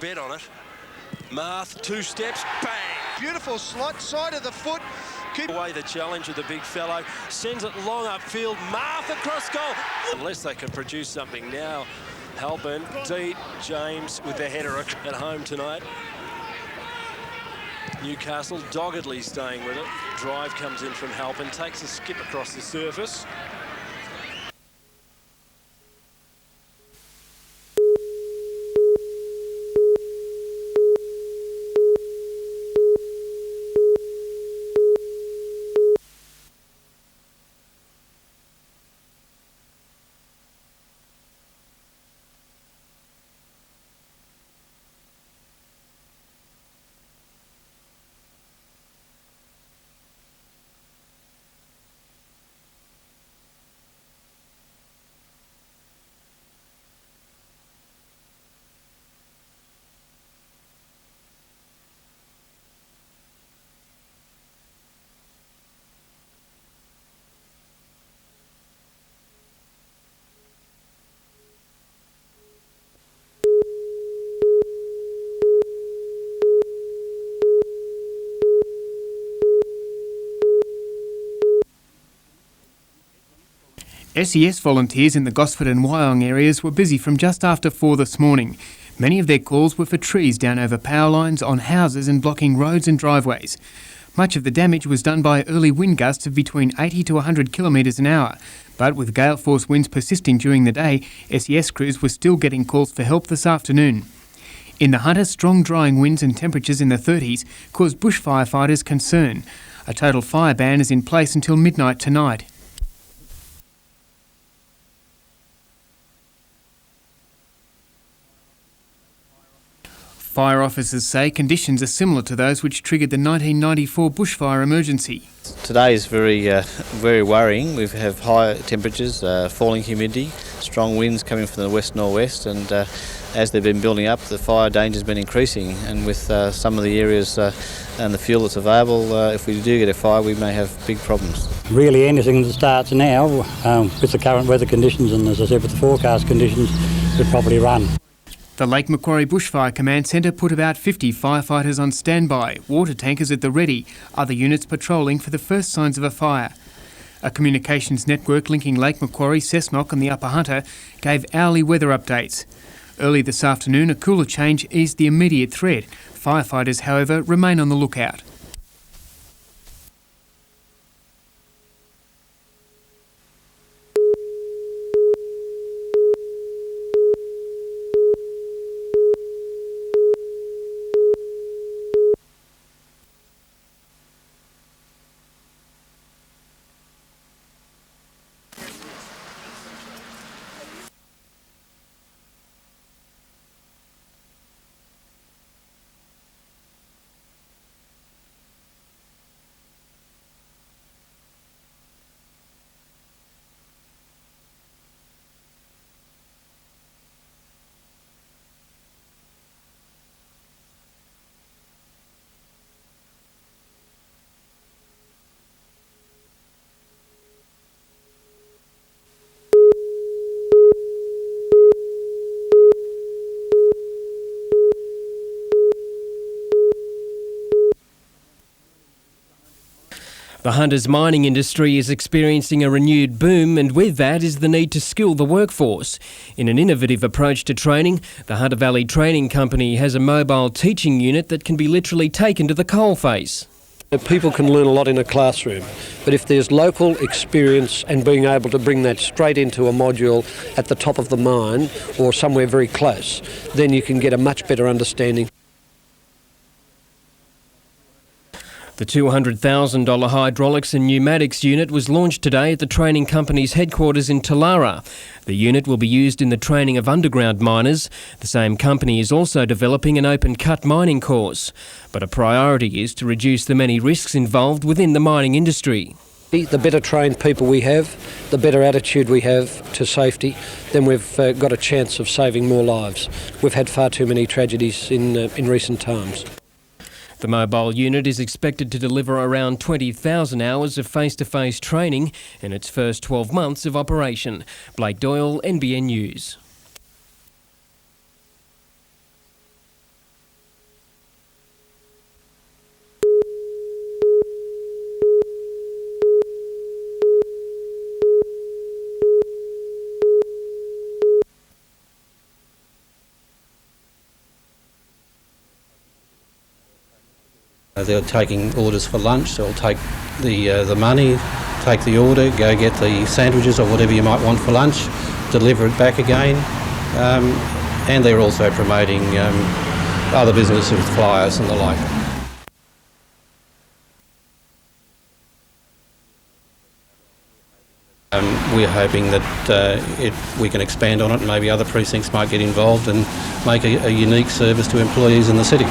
bet on it. Marth, 2 steps, bang! Beautiful slot, side of the foot. Keep away the challenge of the big fellow. Sends it long upfield. Marth across goal. Unless they can produce something now. Halpern, Deed, James with their header at home tonight. Newcastle doggedly staying with it. Drive comes in from Halpern, takes a skip across the surface. SES volunteers in the Gosford and Wyong areas were busy from just after 4 this morning. Many of their calls were for trees down over power lines, on houses and blocking roads and driveways. Much of the damage was done by early wind gusts of between 80 to 100 kilometres an hour. But with gale force winds persisting during the day, SES crews were still getting calls for help this afternoon. In the Hunter, strong drying winds and temperatures in the 30s caused bush firefighters concern. A total fire ban is in place until midnight tonight. Fire officers say conditions are similar to those which triggered the 1994 bushfire emergency. Today is very worrying. We have high temperatures, falling humidity, strong winds coming from the west-northwest, and as they've been building up, the fire danger has been increasing. And with some of the areas and the fuel that's available, if we do get a fire, we may have big problems. Really, anything that starts now, with the current weather conditions and, as I said, with the forecast conditions, would probably run. The Lake Macquarie Bushfire Command Centre put about 50 firefighters on standby, water tankers at the ready, other units patrolling for the first signs of a fire. A communications network linking Lake Macquarie, Cessnock and the Upper Hunter gave hourly weather updates. Early this afternoon, a cooler change eased the immediate threat. Firefighters, however, remain on the lookout. The Hunter's mining industry is experiencing a renewed boom, and with that is the need to skill the workforce. In an innovative approach to training, the Hunter Valley Training Company has a mobile teaching unit that can be literally taken to the coalface. People can learn a lot in a classroom, but if there's local experience and being able to bring that straight into a module at the top of the mine or somewhere very close, then you can get a much better understanding. The $200,000 hydraulics and pneumatics unit was launched today at the training company's headquarters in Talara. The unit will be used in the training of underground miners. The same company is also developing an open-cut mining course. But a priority is to reduce the many risks involved within the mining industry. The better trained people we have, the better attitude we have to safety, then we've got a chance of saving more lives. We've had far too many tragedies in recent times. The mobile unit is expected to deliver around 20,000 hours of face-to-face training in its first 12 months of operation. Blake Doyle, NBN News. They're taking orders for lunch, so they'll take the money, take the order, go get the sandwiches or whatever you might want for lunch, deliver it back again, and they're also promoting other businesses with flyers and the like. We're hoping that we can expand on it and maybe other precincts might get involved and make a unique service to employees in the city.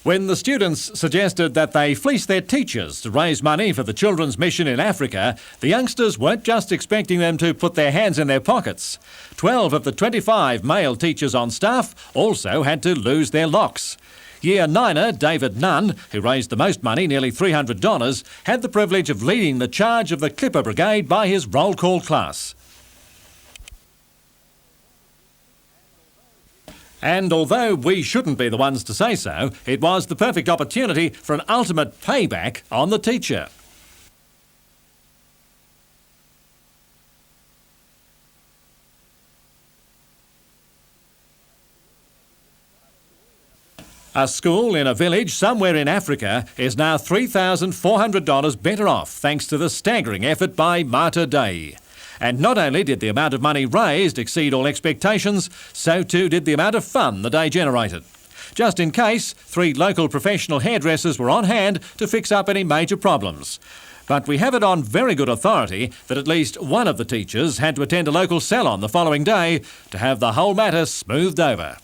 When the students suggested that they fleece their teachers to raise money for the children's mission in Africa, the youngsters weren't just expecting them to put their hands in their pockets. 12 of the 25 male teachers on staff also had to lose their locks. Year 9er David Nunn, who raised the most money, nearly $300, had the privilege of leading the charge of the Clipper Brigade by his roll call class. And although we shouldn't be the ones to say so, it was the perfect opportunity for an ultimate payback on the teacher. A school in a village somewhere in Africa is now $3,400 better off thanks to the staggering effort by Marta Day. And not only did the amount of money raised exceed all expectations, so too did the amount of fun the day generated. Just in case, 3 local professional hairdressers were on hand to fix up any major problems. But we have it on very good authority that at least one of the teachers had to attend a local salon the following day to have the whole matter smoothed over.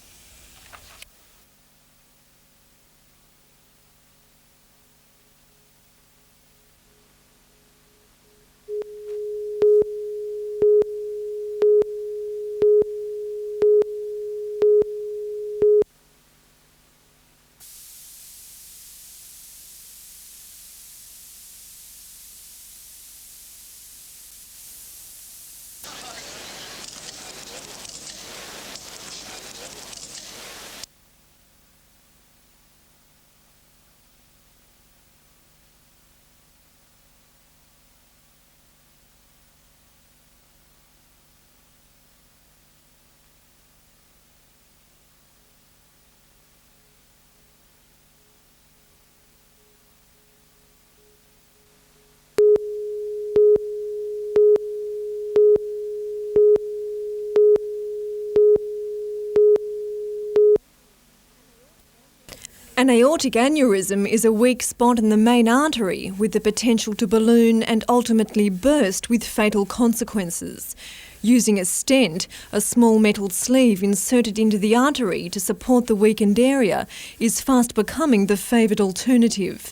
An aortic aneurysm is a weak spot in the main artery with the potential to balloon and ultimately burst with fatal consequences. Using a stent, a small metal sleeve inserted into the artery to support the weakened area, is fast becoming the favoured alternative.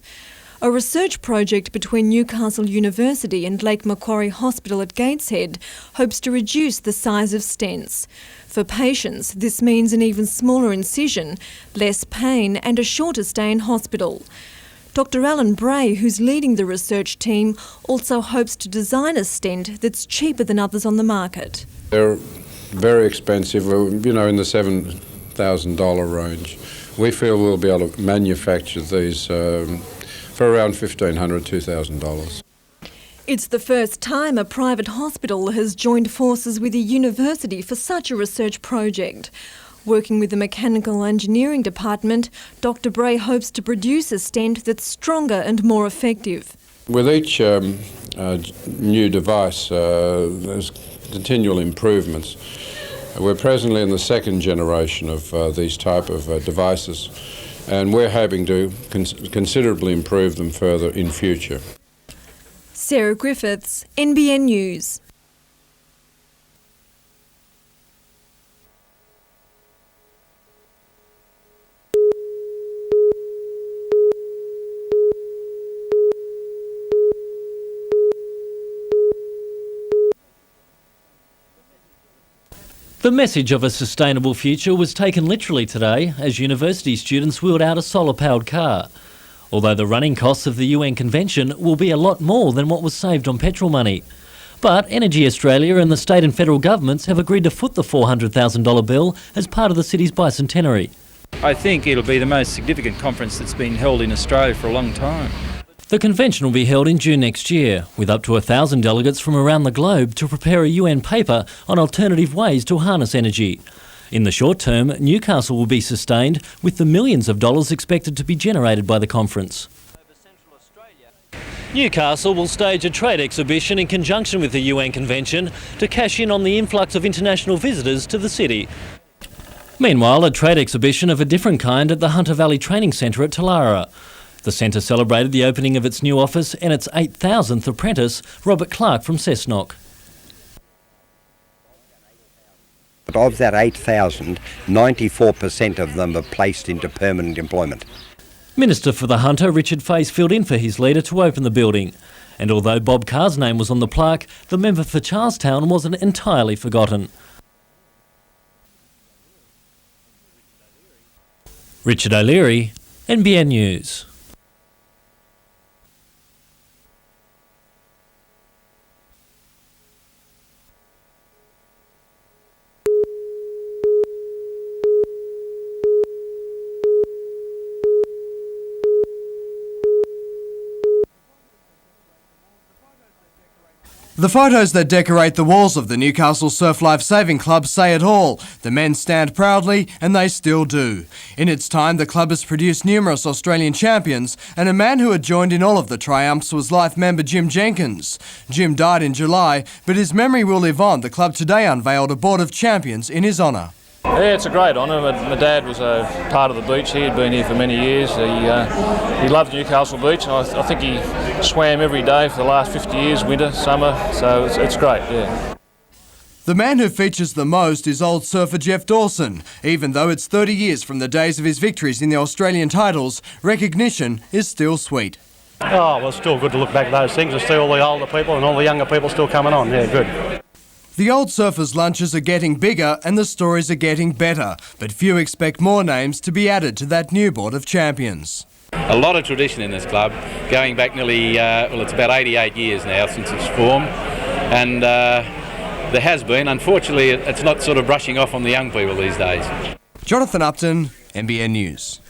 A research project between Newcastle University and Lake Macquarie Hospital at Gateshead hopes to reduce the size of stents. For patients, this means an even smaller incision, less pain and a shorter stay in hospital. Dr Alan Bray, who's leading the research team, also hopes to design a stent that's cheaper than others on the market. They're very expensive, you know, in the $7,000 range. We feel we'll be able to manufacture these for around $1,500, $2,000. It's the first time a private hospital has joined forces with a university for such a research project. Working with the Mechanical Engineering Department, Dr. Bray hopes to produce a stent that's stronger and more effective. With each new device, there's continual improvements. We're presently in the second generation of these type of devices, and we're hoping to considerably improve them further in future. Sarah Griffiths, NBN News. The message of a sustainable future was taken literally today as university students wheeled out a solar-powered car. Although the running costs of the UN Convention will be a lot more than what was saved on petrol money. But Energy Australia and the state and federal governments have agreed to foot the $400,000 bill as part of the city's bicentenary. I think it'll be the most significant conference that's been held in Australia for a long time. The convention will be held in June next year, with up to 1,000 delegates from around the globe to prepare a UN paper on alternative ways to harness energy. In the short term, Newcastle will be sustained, with the millions of dollars expected to be generated by the conference. Newcastle will stage a trade exhibition in conjunction with the UN Convention to cash in on the influx of international visitors to the city. Meanwhile, a trade exhibition of a different kind at the Hunter Valley Training Centre at Talara. The centre celebrated the opening of its new office and its 8,000th apprentice, Robert Clark from Cessnock. But of that 8,000, 94% of them are placed into permanent employment. Minister for the Hunter, Richard Face, filled in for his leader to open the building. And although Bob Carr's name was on the plaque, the member for Charlestown wasn't entirely forgotten. Richard O'Leary, NBN News. The photos that decorate the walls of the Newcastle Surf Life Saving Club say it all. The men stand proudly, and they still do. In its time, the club has produced numerous Australian champions, and a man who had joined in all of the triumphs was Life member Jim Jenkins. Jim died in July, but his memory will live on. The club today unveiled a board of champions in his honour. Yeah, it's a great honour. My dad was a part of the beach. He had been here for many years. He loved Newcastle Beach. I think he swam every day for the last 50 years, winter, summer, so it's great, yeah. The man who features the most is old surfer Jeff Dawson. Even though it's 30 years from the days of his victories in the Australian titles, recognition is still sweet. Oh, well, it's still good to look back at those things and see all the older people and all the younger people still coming on. Yeah, good. The old surfers' lunches are getting bigger and the stories are getting better, but few expect more names to be added to that new board of champions. A lot of tradition in this club, going back nearly, it's about 88 years now since it's formed, and there has been, unfortunately, it's not sort of brushing off on the young people these days. Jonathan Upton, NBN News.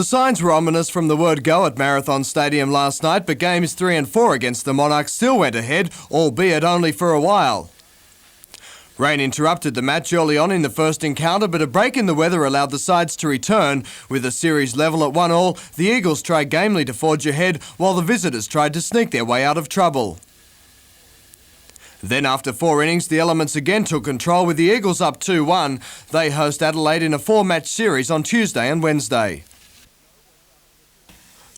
The signs were ominous from the word go at Marathon Stadium last night, but games 3 and 4 against the Monarchs still went ahead, albeit only for a while. Rain interrupted the match early on in the first encounter, but a break in the weather allowed the sides to return. With the series level at 1-1, the Eagles tried gamely to forge ahead, while the visitors tried to sneak their way out of trouble. Then after 4 innings, the Elements again took control with the Eagles up 2-1. They host Adelaide in a 4-match series on Tuesday and Wednesday.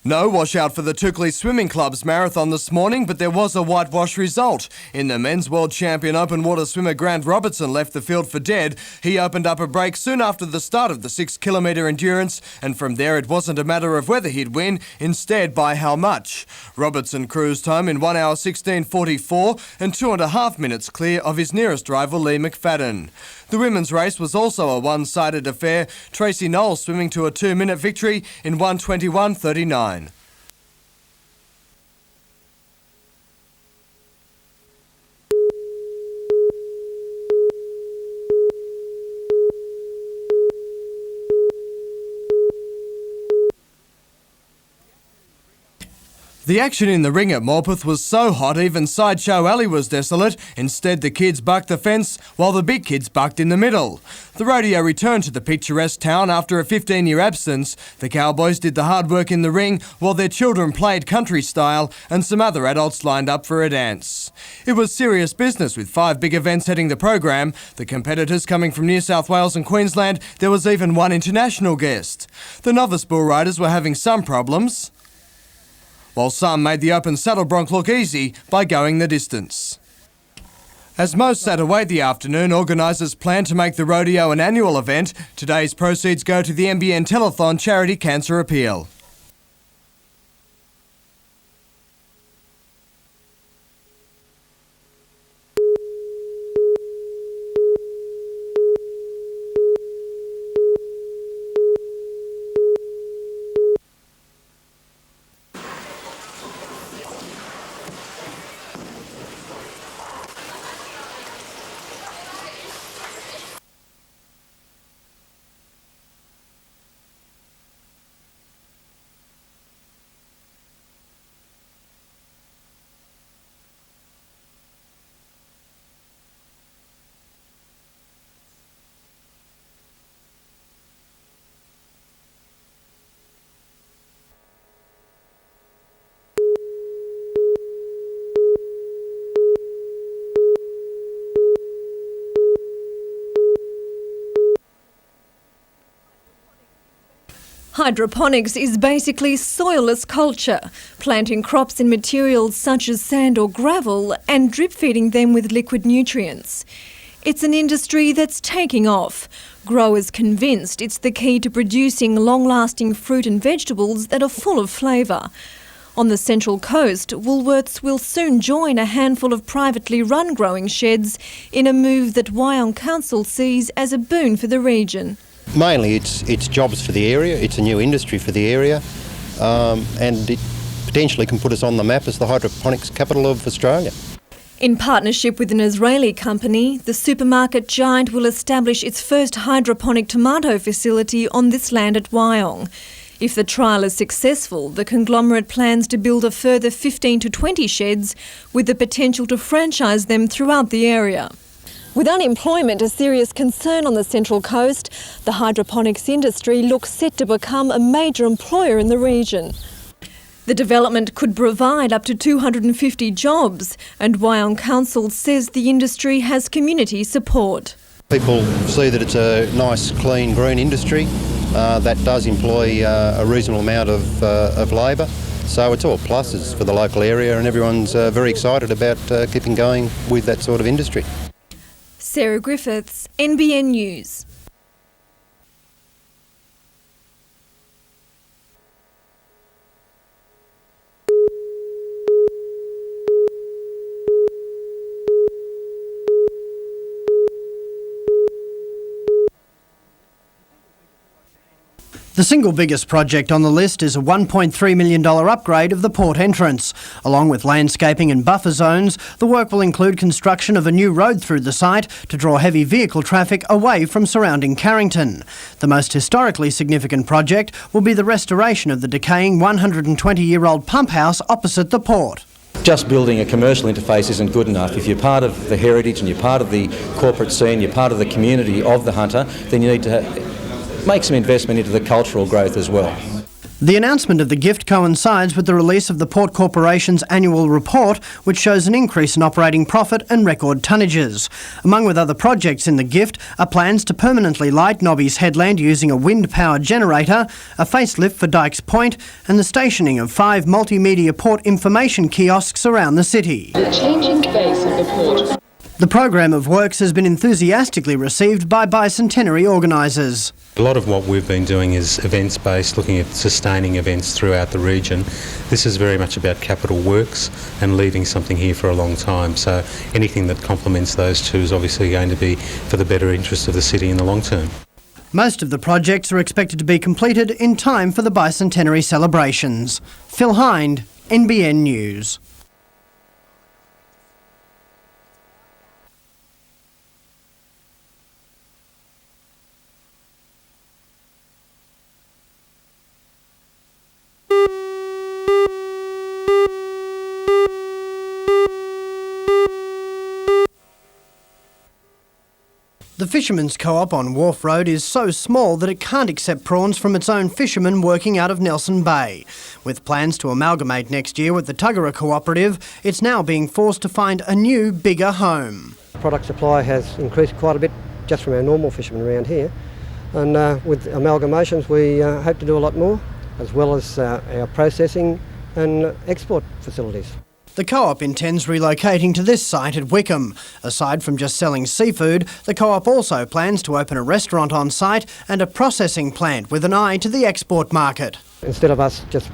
No washout for the Toukley Swimming Club's marathon this morning, but there was a whitewash result. In the men's world champion open water swimmer Grant Robertson left the field for dead. He opened up a break soon after the start of the 6-kilometre endurance, and from there it wasn't a matter of whether he'd win, instead by how much. Robertson cruised home in 1 hour 16:44 and 2.5 minutes clear of his nearest rival Lee McFadden. The women's race was also a one-sided affair, Tracy Knowles swimming to a 2-minute victory in 1:21:39. The action in the ring at Morpeth was so hot even Sideshow Alley was desolate. Instead the kids bucked the fence while the big kids bucked in the middle. The rodeo returned to the picturesque town after a 15-year absence. The cowboys did the hard work in the ring while their children played country style and some other adults lined up for a dance. It was serious business with 5 big events heading the program. The competitors coming from New South Wales and Queensland, there was even one international guest. The novice bull riders were having some problems, while some made the open saddle bronc look easy by going the distance. As most sat away the afternoon, organisers plan to make the rodeo an annual event. Today's proceeds go to the NBN Telethon charity cancer appeal. Hydroponics is basically soilless culture, planting crops in materials such as sand or gravel and drip feeding them with liquid nutrients. It's an industry that's taking off. Growers convinced it's the key to producing long-lasting fruit and vegetables that are full of flavour. On the Central Coast, Woolworths will soon join a handful of privately run growing sheds in a move that Wyong Council sees as a boon for the region. Mainly it's jobs for the area, it's a new industry for the area, and it potentially can put us on the map as the hydroponics capital of Australia. In partnership with an Israeli company, the supermarket giant will establish its first hydroponic tomato facility on this land at Wyong. If the trial is successful, the conglomerate plans to build a further 15 to 20 sheds with the potential to franchise them throughout the area. With unemployment a serious concern on the Central Coast, the hydroponics industry looks set to become a major employer in the region. The development could provide up to 250 jobs, and Wyong Council says the industry has community support. People see that it's a nice, clean, green industry that does employ a reasonable amount of labour. So it's all pluses for the local area, and everyone's very excited about keeping going with that sort of industry. Sarah Griffiths, NBN News. The single biggest project on the list is a $1.3 million upgrade of the port entrance. Along with landscaping and buffer zones, the work will include construction of a new road through the site to draw heavy vehicle traffic away from surrounding Carrington. The most historically significant project will be the restoration of the decaying 120-year-old pump house opposite the port. Just building a commercial interface isn't good enough. If you're part of the heritage and you're part of the corporate scene, you're part of the community of the Hunter, then you need to make some investment into the cultural growth as well. The announcement of the gift coincides with the release of the Port Corporation's annual report, which shows an increase in operating profit and record tonnages. Among with other projects in the gift are plans to permanently light Nobby's Headland using a wind-powered generator, a facelift for Dykes Point, and the stationing of 5 multimedia port information kiosks around the city. The changing face of the port. The program of works has been enthusiastically received by bicentenary organisers. A lot of what we've been doing is events-based, looking at sustaining events throughout the region. This is very much about capital works and leaving something here for a long time. So anything that complements those two is obviously going to be for the better interest of the city in the long term. Most of the projects are expected to be completed in time for the bicentenary celebrations. Phil Hind, NBN News. The Fishermen's Co-op on Wharf Road is so small that it can't accept prawns from its own fishermen working out of Nelson Bay. With plans to amalgamate next year with the Tuggerah Cooperative, it's now being forced to find a new, bigger home. Product supply has increased quite a bit just from our normal fishermen around here, and with amalgamations we hope to do a lot more, as well as our processing and export facilities. The co-op intends relocating to this site at Wickham. Aside from just selling seafood, the co-op also plans to open a restaurant on site and a processing plant with an eye to the export market. Instead of us just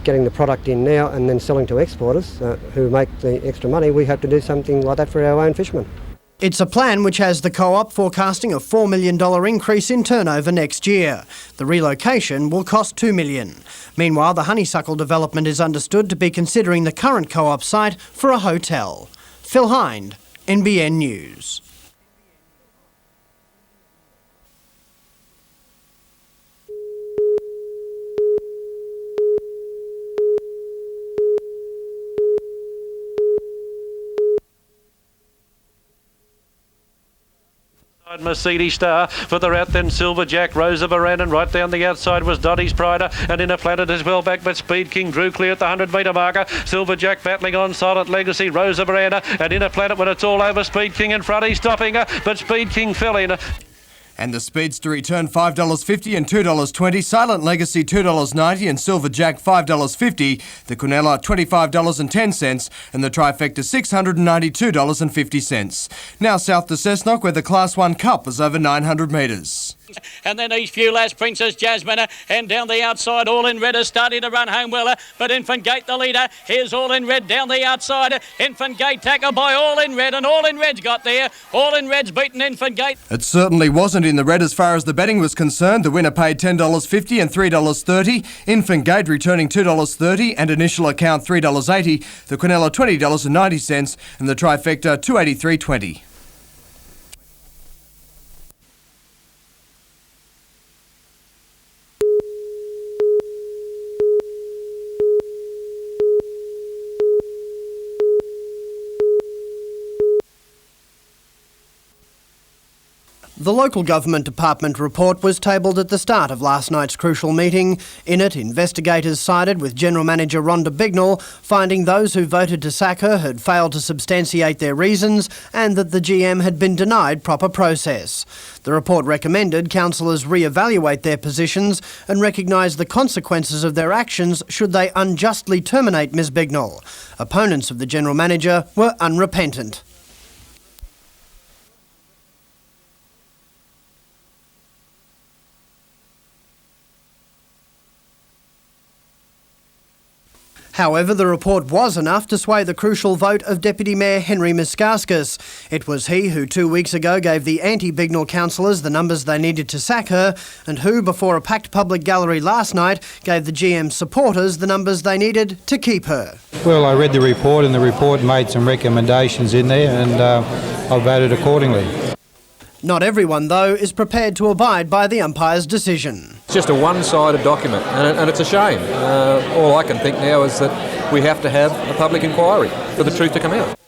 getting the product in now and then selling to exporters who make the extra money, we hope to do something like that for our own fishermen. It's a plan which has the co-op forecasting a $4 million increase in turnover next year. The relocation will cost $2 million. Meanwhile, the Honeysuckle development is understood to be considering the current co-op site for a hotel. Phil Hind, NBN News. Mercedes Star for the route, then Silver Jack, Rosa Baran, and right down the outside was Dottie's Prider, and Inner Planet is well back, but Speed King drew clear at the 100-metre marker. Silver Jack battling on, Silent Legacy, Rosa Baran, and Inner Planet when it's all over. Speed King in front, he's stopping her, but Speed King fell in. And the Speedster returned $5.50 and $2.20, Silent Legacy $2.90 and Silver Jack $5.50, the Quinella $25.10 and the Trifecta $692.50. Now south to Cessnock where the Class 1 Cup was over 900 metres. And then East View Lass, Princess Jasmine, and down the outside, All in Red is starting to run home well, but Infant Gate the leader. Here's All in Red down the outside. Infant Gate tackled by All in Red, and All in Red's got there. All in Red's beaten Infant Gate. It certainly wasn't in the red as far as the betting was concerned. The winner paid $10.50 and $3.30. Infant Gate returning $2.30 and initial account $3.80. The Quinella $20.90 and the Trifecta $2.83.20. The local government department report was tabled at the start of last night's crucial meeting. In it, investigators sided with General Manager Rhonda Bignell, finding those who voted to sack her had failed to substantiate their reasons and that the GM had been denied proper process. The report recommended councillors re-evaluate their positions and recognise the consequences of their actions should they unjustly terminate Ms Bignell. Opponents of the General Manager were unrepentant. However, the report was enough to sway the crucial vote of Deputy Mayor Henry Miskauskas. It was he who 2 weeks ago gave the anti-Bignell councillors the numbers they needed to sack her, and who, before a packed public gallery last night, gave the GM supporters the numbers they needed to keep her. Well, I read the report, and the report made some recommendations in there, and I voted accordingly. Not everyone, though, is prepared to abide by the umpire's decision. It's just a one-sided document, and it's a shame. All I can think now is that we have to have a public inquiry for the truth to come out.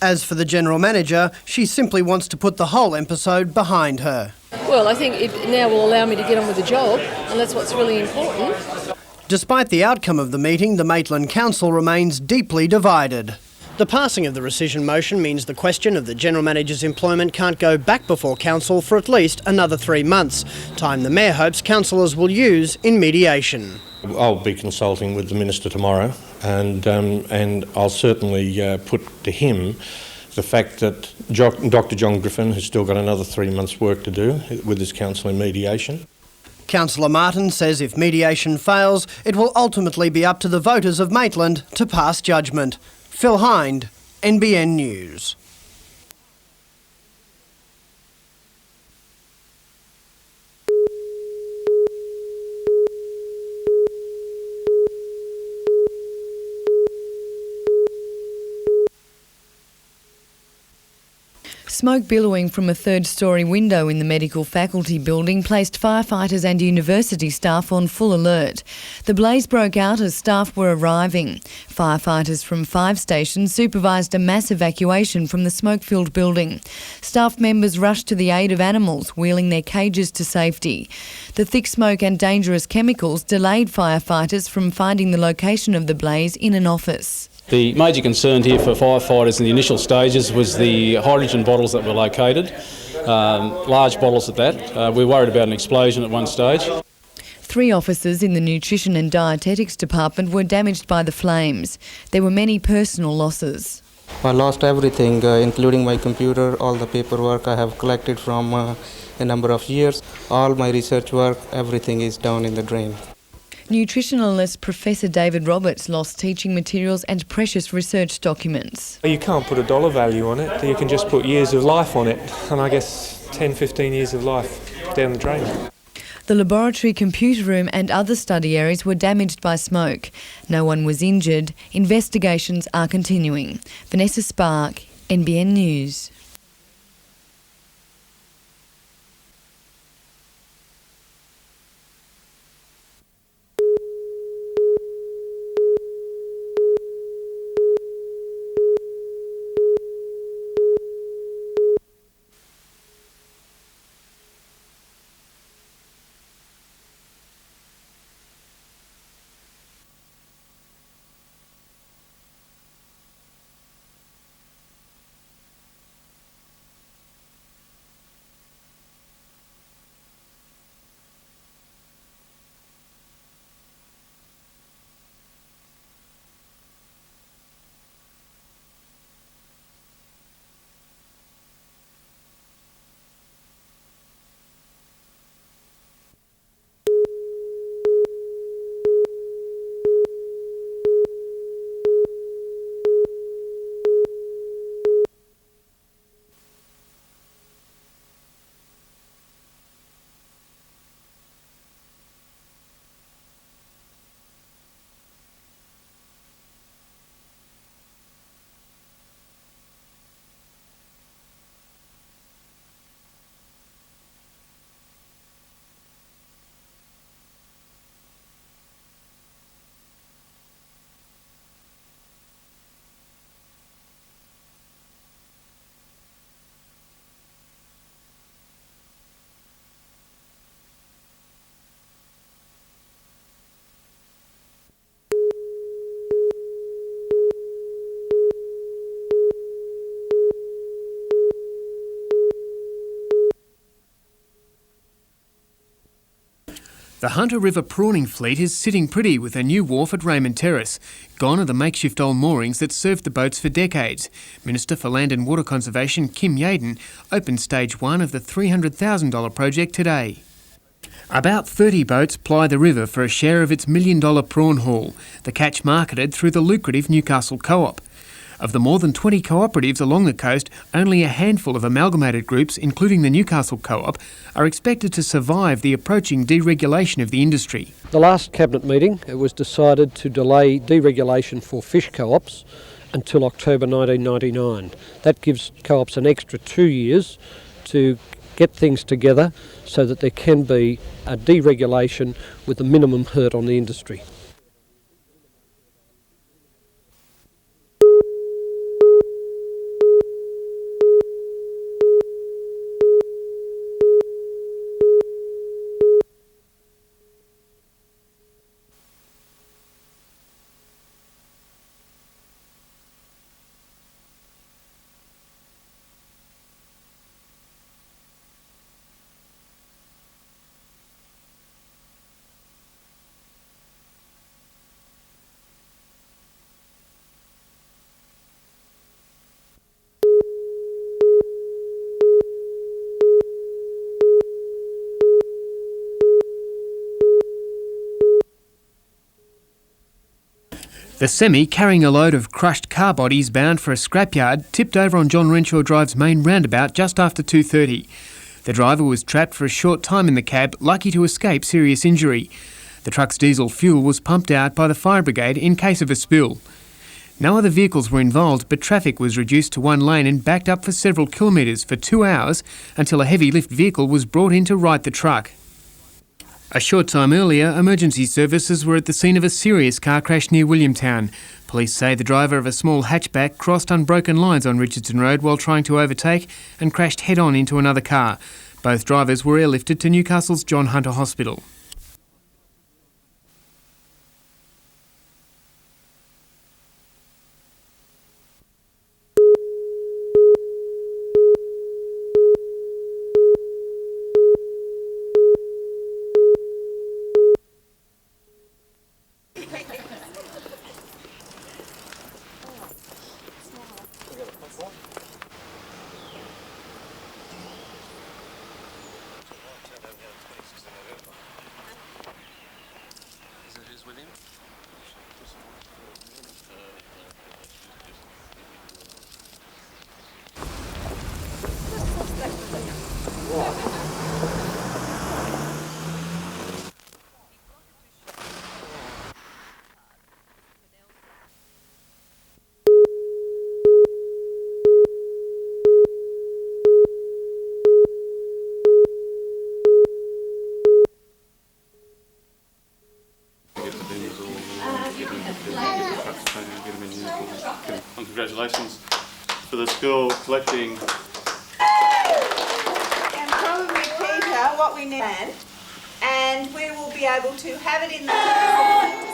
As for the General Manager, she simply wants to put the whole episode behind her. Well, I think it now will allow me to get on with the job, and that's what's really important. Despite the outcome of the meeting, the Maitland Council remains deeply divided. The passing of the rescission motion means the question of the General Manager's employment can't go back before Council for at least another 3 months, time the Mayor hopes councillors will use in mediation. I'll be consulting with the Minister tomorrow, and I'll certainly put to him the fact that Dr John Griffin has still got another 3 months' work to do with his council in mediation. Councillor Martin says if mediation fails, it will ultimately be up to the voters of Maitland to pass judgment. Phil Hind, NBN News. Smoke billowing from a third-storey window in the medical faculty building placed firefighters and university staff on full alert. The blaze broke out as staff were arriving. Firefighters from 5 stations supervised a mass evacuation from the smoke-filled building. Staff members rushed to the aid of animals, wheeling their cages to safety. The thick smoke and dangerous chemicals delayed firefighters from finding the location of the blaze in an office. The major concern here for firefighters in the initial stages was the hydrogen bottles that were located, large bottles at that. We were worried about an explosion at one stage. 3 officers in the Nutrition and Dietetics Department were damaged by the flames. There were many personal losses. I lost everything, including my computer, all the paperwork I have collected from a number of years. All my research work, everything is down in the drain. Nutritionalist Professor David Roberts lost teaching materials and precious research documents. You can't put a dollar value on it, you can just put years of life on it, and I guess 10, 15 years of life down the drain. The laboratory, computer room and other study areas were damaged by smoke. No one was injured. Investigations are continuing. Vanessa Spark, NBN News. The Hunter River prawning fleet is sitting pretty with a new wharf at Raymond Terrace. Gone are the makeshift old moorings that served the boats for decades. Minister for Land and Water Conservation Kim Yaden opened stage 1 of the $300,000 project today. About 30 boats ply the river for a share of its $1 million prawn haul, the catch marketed through the lucrative Newcastle Co-op. Of the more than 20 cooperatives along the coast, only a handful of amalgamated groups, including the Newcastle Co-op, are expected to survive the approaching deregulation of the industry. The last Cabinet meeting, it was decided to delay deregulation for fish co-ops until October 1999. That gives co-ops an extra 2 years to get things together so that there can be a deregulation with the minimum hurt on the industry. The semi, carrying a load of crushed car bodies bound for a scrapyard, tipped over on John Renshaw Drive's main roundabout just after 2:30. The driver was trapped for a short time in the cab, lucky to escape serious injury. The truck's diesel fuel was pumped out by the fire brigade in case of a spill. No other vehicles were involved, but traffic was reduced to one lane and backed up for several kilometres for 2 hours until a heavy lift vehicle was brought in to right the truck. A short time earlier, emergency services were at the scene of a serious car crash near Williamtown. Police say the driver of a small hatchback crossed unbroken lines on Richardson Road while trying to overtake and crashed head-on into another car. Both drivers were airlifted to Newcastle's John Hunter Hospital. Congratulations for the school collecting. And probably Peter what we need, and we will be able to have it in the